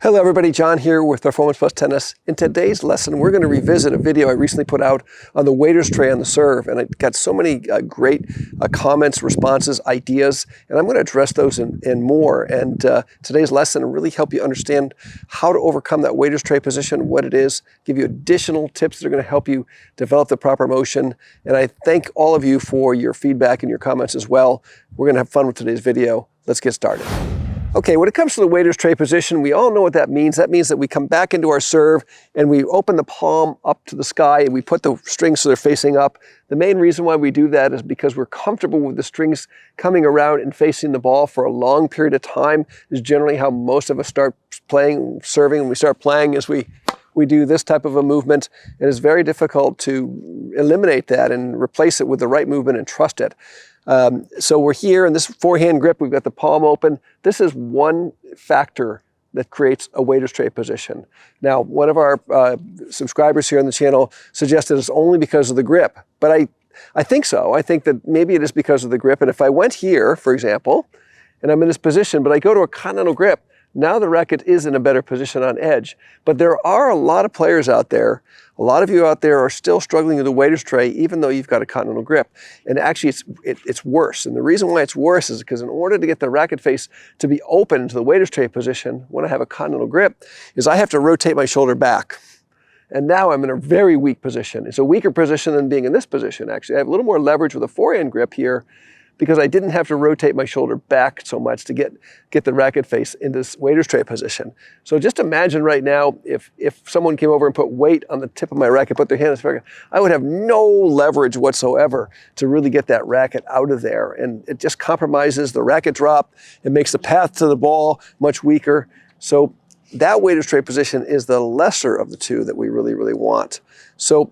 Hello everybody, John here with Performance Plus Tennis. In today's lesson, we're going to revisit a video I recently put out on the waiter's tray on the serve, and I got so many great comments, responses, ideas, and I'm going to address those and more. And today's lesson will really help you understand how to overcome that waiter's tray position, what it is, give you additional tips that are going to help you develop the proper motion. And I thank all of you for your feedback and your comments as well. We're going to have fun with today's video. Let's get started. Okay, when it comes to the waiter's tray position, we all know what that means. That means that we come back into our serve and we open the palm up to the sky and we put the strings so they're facing up. The main reason why we do that is because we're comfortable with the strings coming around and facing the ball for a long period of time. Is generally how most of us start playing, serving, when we start playing is we do this type of a movement. And it's very difficult to eliminate that and replace it with the right movement and trust it. So we're here in this forehand grip, we've got the palm open. This is one factor that creates a waiter's tray position. Now, one of our subscribers here on the channel suggested it's only because of the grip, but I think so. I think that maybe it is because of the grip. And if I went here, for example, and I'm in this position, but I go to a continental grip, now the racket is in a better position on edge. But there are a lot of players out there, a lot of you out there are still struggling with the waiter's tray even though you've got a continental grip. And actually it's worse. And the reason why it's worse is because in order to get the racket face to be open to the waiter's tray position when I have a continental grip is I have to rotate my shoulder back. And now I'm in a very weak position. It's a weaker position than being in this position actually. I have a little more leverage with a forehand grip here because I didn't have to rotate my shoulder back so much to get the racket face in this waiter's tray position. So just imagine right now if someone came over and put weight on the tip of my racket, put their hand on the racket, I would have no leverage whatsoever to really get that racket out of there. And it just compromises the racket drop. It makes the path to the ball much weaker. So that waiter's tray position is the lesser of the two that we really, really want. So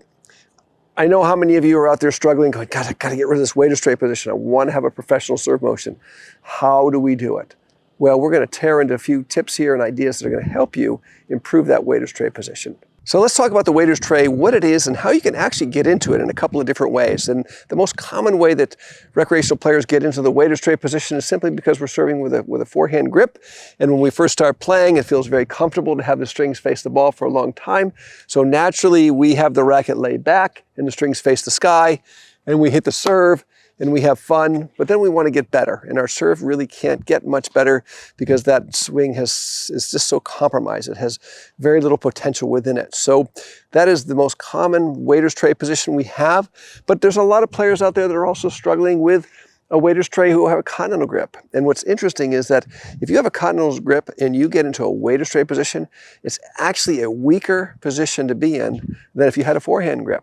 I know how many of you are out there struggling, going, God, I gotta get rid of this waiter's tray position. I want to have a professional serve motion. How do we do it? Well, we're going to tear into a few tips here and ideas that are going to help you improve that waiter's tray position. So let's talk about the waiter's tray, what it is, and how you can actually get into it in a couple of different ways. And the most common way that recreational players get into the waiter's tray position is simply because we're serving with a forehand grip. And when we first start playing, it feels very comfortable to have the strings face the ball for a long time. So naturally, we have the racket laid back and the strings face the sky, and we hit the serve, and we have fun, but then we want to get better. And our serve really can't get much better because that swing is just so compromised. It has very little potential within it. So that is the most common waiter's tray position we have. But there's a lot of players out there that are also struggling with a waiter's tray who have a continental grip. And what's interesting is that if you have a continental grip and you get into a waiter's tray position, it's actually a weaker position to be in than if you had a forehand grip.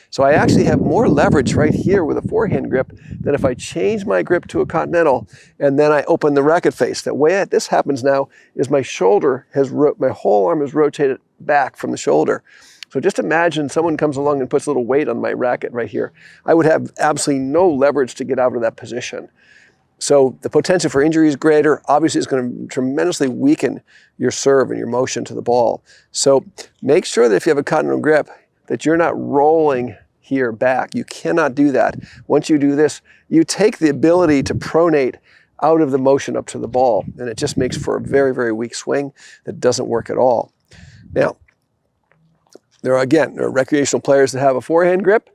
So I actually have more leverage right here with a forehand grip than if I change my grip to a continental and then I open the racket face. The way this happens now is my whole arm is rotated back from the shoulder. So just imagine someone comes along and puts a little weight on my racket right here. I would have absolutely no leverage to get out of that position. So the potential for injury is greater. Obviously, it's going to tremendously weaken your serve and your motion to the ball. So make sure that if you have a continental grip, that you're not rolling here back. You cannot do that. Once you do this, you take the ability to pronate out of the motion up to the ball, and it just makes for a very, very weak swing that doesn't work at all. Now, there are recreational players that have a forehand grip,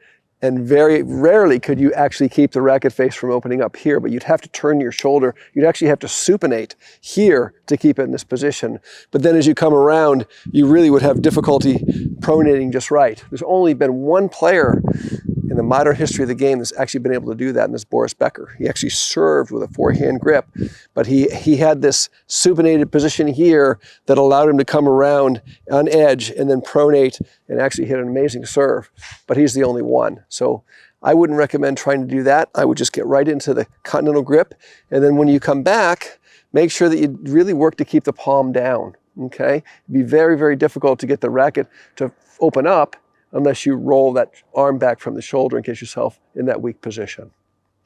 and very rarely could you actually keep the racket face from opening up here, but you'd have to turn your shoulder. You'd actually have to supinate here to keep it in this position. But then as you come around, you really would have difficulty pronating just right. There's only been one player in the modern history of the game that's actually been able to do that, and that's Boris Becker. He actually served with a forehand grip, but he had this supinated position here that allowed him to come around on edge and then pronate and actually hit an amazing serve. But he's the only one. So I wouldn't recommend trying to do that. I would just get right into the continental grip, and then when you come back, make sure that you really work to keep the palm down, okay? It'd be very, very difficult to get the racket to open up unless you roll that arm back from the shoulder and get yourself in that weak position.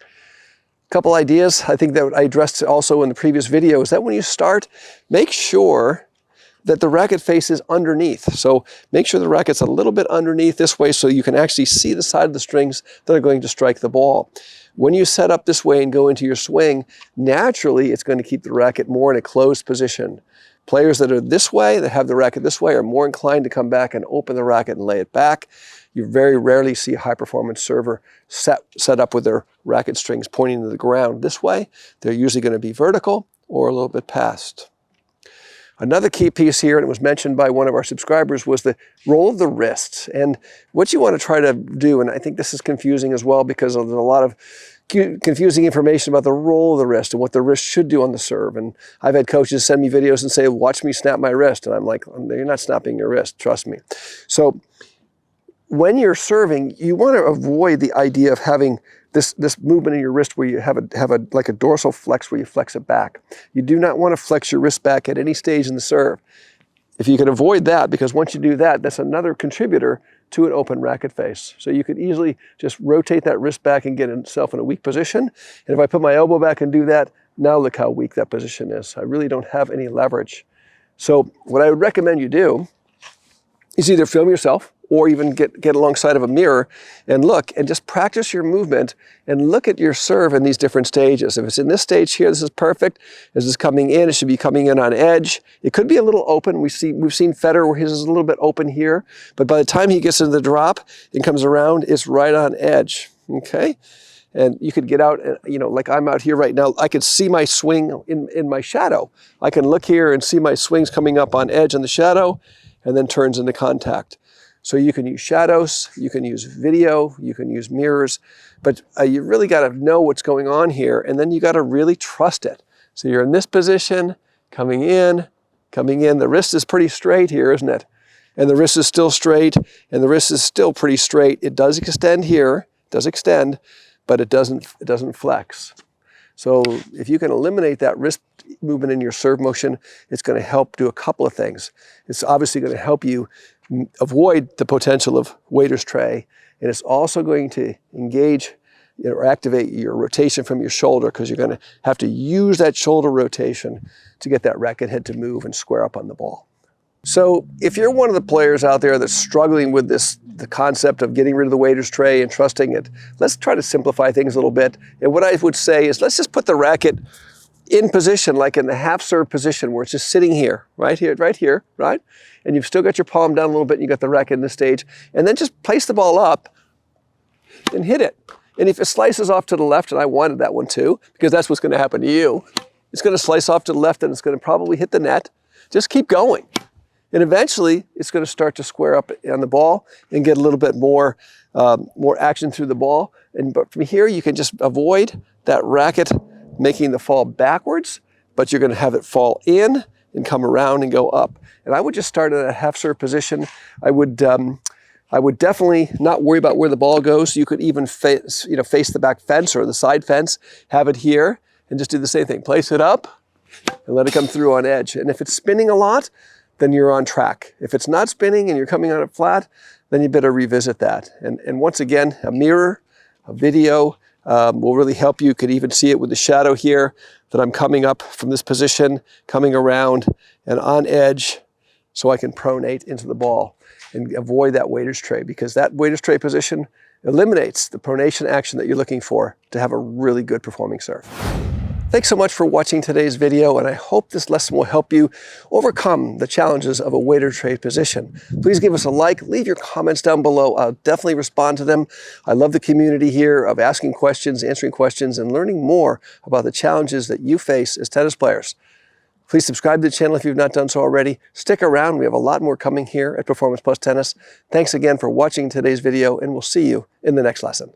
A couple ideas I think that I addressed also in the previous video is that when you start, make sure that the racket face is underneath. So make sure the racket's a little bit underneath this way so you can actually see the side of the strings that are going to strike the ball. When you set up this way and go into your swing, naturally it's going to keep the racket more in a closed position. Players that are this way, that have the racket this way, are more inclined to come back and open the racket and lay it back. You very rarely see a high-performance server set up with their racket strings pointing to the ground this way. They're usually going to be vertical or a little bit past. Another key piece here, and it was mentioned by one of our subscribers, was the roll of the wrists. And what you want to try to do, and I think this is confusing as well because there's a lot of confusing information about the roll of the wrist and what the wrist should do on the serve. And I've had coaches send me videos and say, watch me snap my wrist. And I'm like, you're not snapping your wrist, trust me. So when you're serving, you want to avoid the idea of having this movement in your wrist where you have like a dorsal flex where you flex it back. You do not want to flex your wrist back at any stage in the serve. If you can avoid that, because once you do that, that's another contributor to an open racket face. So you could easily just rotate that wrist back and get itself in a weak position. And if I put my elbow back and do that, now look how weak that position is. I really don't have any leverage. So what I would recommend you do is either film yourself or even get alongside of a mirror and look and just practice your movement and look at your serve in these different stages. If it's in this stage here, this is perfect. As it's coming in, it should be coming in on edge. It could be a little open. We've seen Federer where his is a little bit open here, but by the time he gets into the drop and comes around, it's right on edge, okay? And you could get out, and, you know, like I'm out here right now, I could see my swing in my shadow. I can look here and see my swings coming up on edge in the shadow and then turns into contact. So you can use shadows, you can use video, you can use mirrors, but you really got to know what's going on here, and then you got to really trust it. So you're in this position, coming in. The wrist is pretty straight here, isn't it? And the wrist is still straight, and the wrist is still pretty straight. It does extend here, it does extend, but it doesn't flex. So if you can eliminate that wrist movement in your serve motion, it's going to help do a couple of things. It's obviously going to help you avoid the potential of waiter's tray, and it's also going to engage or activate your rotation from your shoulder, because you're going to have to use that shoulder rotation to get that racket head to move and square up on the ball. So if you're one of the players out there that's struggling with the concept of getting rid of the waiter's tray and trusting it, let's try to simplify things a little bit. And what I would say is, let's just put the racket in position, like in the half serve position, where it's just sitting here, right? And you've still got your palm down a little bit, and you got the racket in this stage, and then just place the ball up and hit it. And if it slices off to the left, and I wanted that one too, because that's what's going to happen to you, it's going to slice off to the left and it's going to probably hit the net. Just keep going. And eventually, it's going to start to square up on the ball and get a little bit more action through the ball. But from here, you can just avoid that racket making the fall backwards, but you're going to have it fall in and come around and go up. And I would just start at a half serve position. I would definitely not worry about where the ball goes. You could even face the back fence or the side fence, have it here, and just do the same thing. Place it up and let it come through on edge. And if it's spinning a lot, then you're on track. If it's not spinning and you're coming on it flat, then you better revisit that. And once again, a mirror, a video will really help you. You could even see it with the shadow here, that I'm coming up from this position, coming around and on edge, so I can pronate into the ball and avoid that waiter's tray, because that waiter's tray position eliminates the pronation action that you're looking for to have a really good performing serve. Thanks so much for watching today's video, and I hope this lesson will help you overcome the challenges of a waiter tray position. Please give us a like, leave your comments down below. I'll definitely respond to them. I love the community here of asking questions, answering questions, and learning more about the challenges that you face as tennis players. Please subscribe to the channel if you've not done so already. Stick around, we have a lot more coming here at Performance Plus Tennis. Thanks again for watching today's video, and we'll see you in the next lesson.